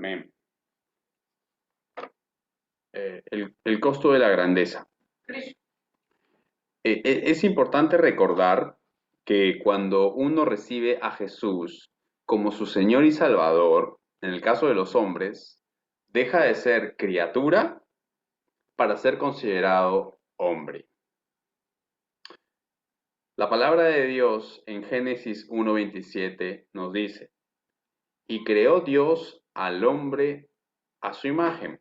Amén. El costo de la grandeza. Es importante recordar que cuando uno recibe a Jesús como su Señor y Salvador, en el caso de los hombres, deja de ser criatura para ser considerado hombre. La palabra de Dios en Génesis 1:27 nos dice, y creó Dios al hombre a su imagen.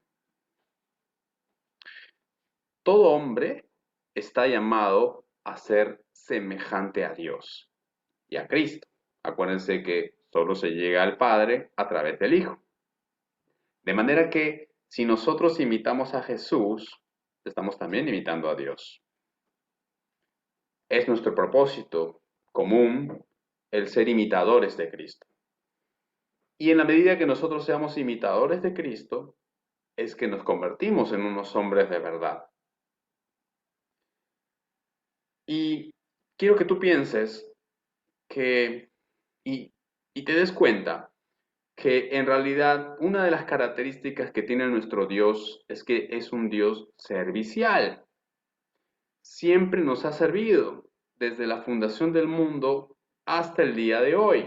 Todo hombre está llamado a ser semejante a Dios y a Cristo. Acuérdense que solo se llega al Padre a través del Hijo. De manera que si nosotros imitamos a Jesús, estamos también imitando a Dios. Es nuestro propósito común el ser imitadores de Cristo. Y en la medida que nosotros seamos imitadores de Cristo, es que nos convertimos en unos hombres de verdad. Y quiero que tú pienses y te des cuenta que en realidad una de las características que tiene nuestro Dios es que es un Dios servicial. Siempre nos ha servido desde la fundación del mundo hasta el día de hoy.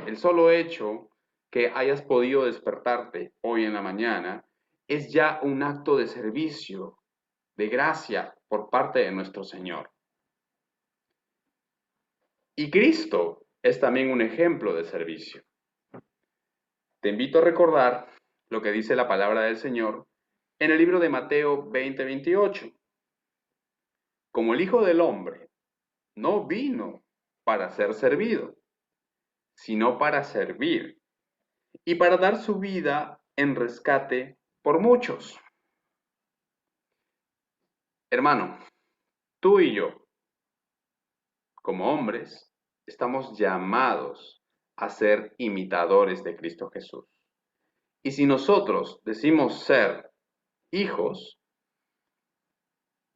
El solo hecho que hayas podido despertarte hoy en la mañana es ya un acto de servicio, de gracia por parte de nuestro Señor. Y Cristo es también un ejemplo de servicio. Te invito a recordar lo que dice la palabra del Señor en el libro de Mateo 20:28. Como el Hijo del Hombre no vino para ser servido, sino para servir y para dar su vida en rescate por muchos. Hermano, tú y yo, como hombres, estamos llamados a ser imitadores de Cristo Jesús. Y si nosotros decimos ser hijos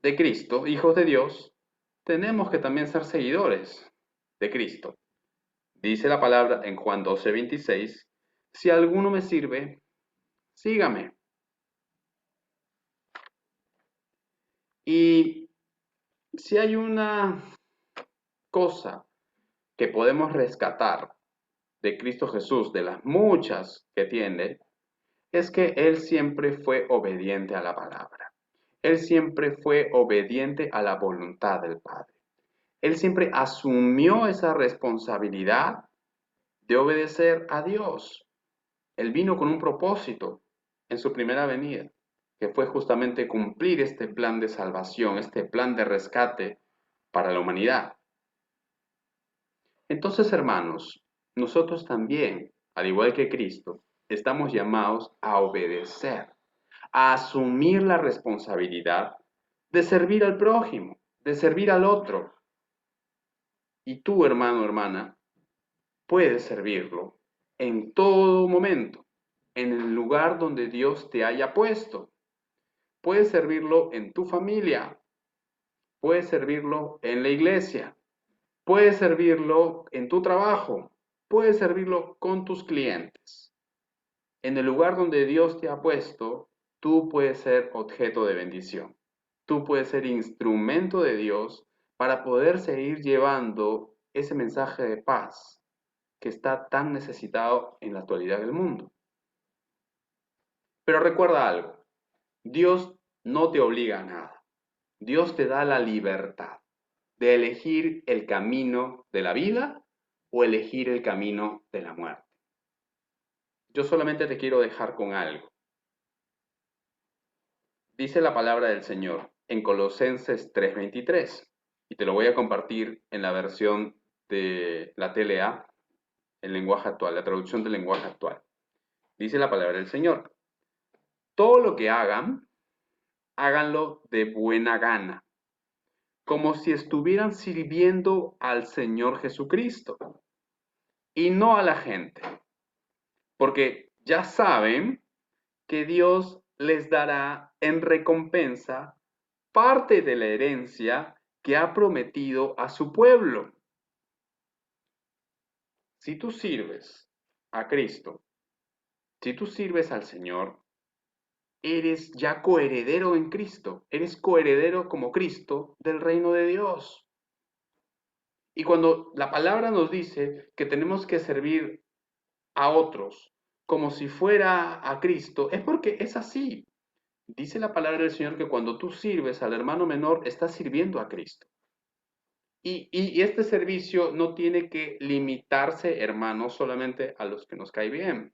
de Cristo, hijos de Dios, tenemos que también ser seguidores de Cristo. Dice la palabra en Juan 12:26, si alguno me sirve, sígame. Y si hay una cosa que podemos rescatar de Cristo Jesús, de las muchas que tiene, es que Él siempre fue obediente a la palabra. Él siempre fue obediente a la voluntad del Padre. Él siempre asumió esa responsabilidad de obedecer a Dios. Él vino con un propósito en su primera venida, que fue justamente cumplir este plan de salvación, este plan de rescate para la humanidad. Entonces, hermanos, nosotros también, al igual que Cristo, estamos llamados a obedecer, a asumir la responsabilidad de servir al prójimo, de servir al otro. Y tú, hermano, hermana, puedes servirlo en todo momento, en el lugar donde Dios te haya puesto. Puedes servirlo en tu familia, puedes servirlo en la iglesia, puedes servirlo en tu trabajo, puedes servirlo con tus clientes. En el lugar donde Dios te ha puesto, tú puedes ser objeto de bendición. Tú puedes ser instrumento de Dios para poder seguir llevando ese mensaje de paz que está tan necesitado en la actualidad del mundo. Pero recuerda algo, Dios no te obliga a nada. Dios te da la libertad de elegir el camino de la vida o elegir el camino de la muerte. Yo solamente te quiero dejar con algo. Dice la palabra del Señor en Colosenses 3:23 y te lo voy a compartir en la versión de la TLA, el lenguaje actual, la traducción del lenguaje actual. Dice la palabra del Señor, todo lo que hagan, háganlo de buena gana, como si estuvieran sirviendo al Señor Jesucristo y no a la gente, porque ya saben que Dios les dará en recompensa parte de la herencia que ha prometido a su pueblo. Si tú sirves a Cristo, Si tú sirves al Señor, eres ya coheredero en Cristo, eres coheredero como Cristo del reino de Dios. Y cuando la palabra nos dice que tenemos que servir a otros como si fuera a Cristo, es porque es así. Dice la palabra del Señor que cuando tú sirves al hermano menor, estás sirviendo a Cristo. Y este servicio no tiene que limitarse, hermanos, solamente a los que nos cae bien,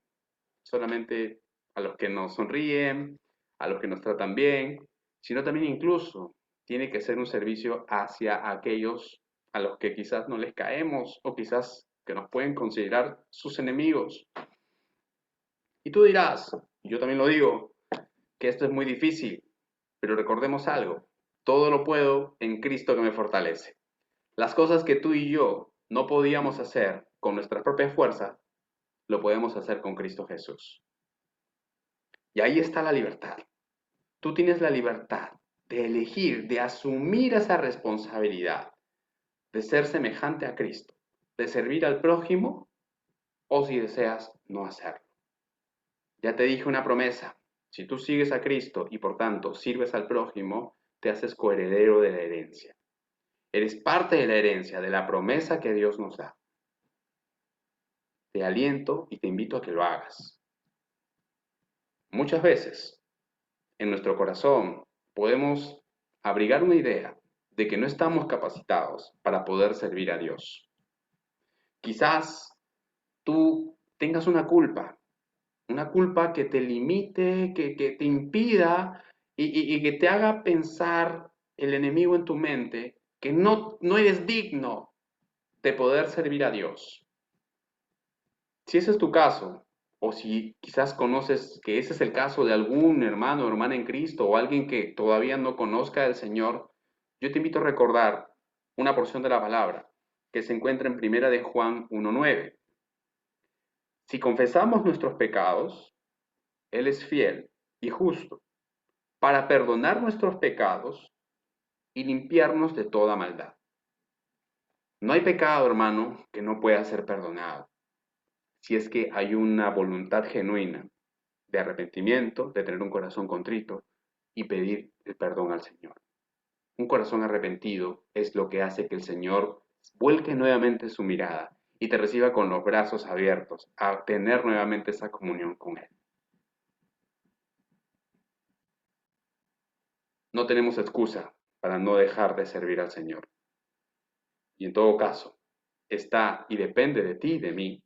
solamente a los que nos sonríen, a los que nos tratan bien, sino también incluso tiene que ser un servicio hacia aquellos a los que quizás no les caemos o quizás que nos pueden considerar sus enemigos. Y tú dirás, y yo también lo digo, que esto es muy difícil, pero recordemos algo, todo lo puedo en Cristo que me fortalece. Las cosas que tú y yo no podíamos hacer con nuestra propia fuerza, lo podemos hacer con Cristo Jesús. Y ahí está la libertad. Tú tienes la libertad de elegir, de asumir esa responsabilidad, de ser semejante a Cristo, de servir al prójimo o si deseas no hacerlo. Ya te dije una promesa. Si tú sigues a Cristo y por tanto sirves al prójimo, te haces coheredero de la herencia. Eres parte de la herencia, de la promesa que Dios nos da. Te aliento y te invito a que lo hagas. Muchas veces en nuestro corazón podemos abrigar una idea de que no estamos capacitados para poder servir a Dios. Quizás tú tengas una culpa que te limite, que te impida y que te haga pensar el enemigo en tu mente que no eres digno de poder servir a Dios. Si ese es tu caso, o si quizás conoces que ese es el caso de algún hermano o hermana en Cristo o alguien que todavía no conozca al Señor, yo te invito a recordar una porción de la palabra que se encuentra en Primera de Juan 1:9. Si confesamos nuestros pecados, Él es fiel y justo para perdonar nuestros pecados y limpiarnos de toda maldad. No hay pecado, hermano, que no pueda ser perdonado, si es que hay una voluntad genuina de arrepentimiento, de tener un corazón contrito y pedir el perdón al Señor. Un corazón arrepentido es lo que hace que el Señor vuelque nuevamente su mirada y te reciba con los brazos abiertos a tener nuevamente esa comunión con Él. No tenemos excusa para no dejar de servir al Señor. Y en todo caso, está y depende de ti y de mí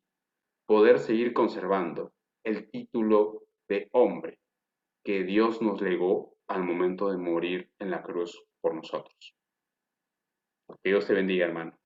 poder seguir conservando el título de hombre que Dios nos legó al momento de morir en la cruz por nosotros. Que Dios te bendiga, hermano.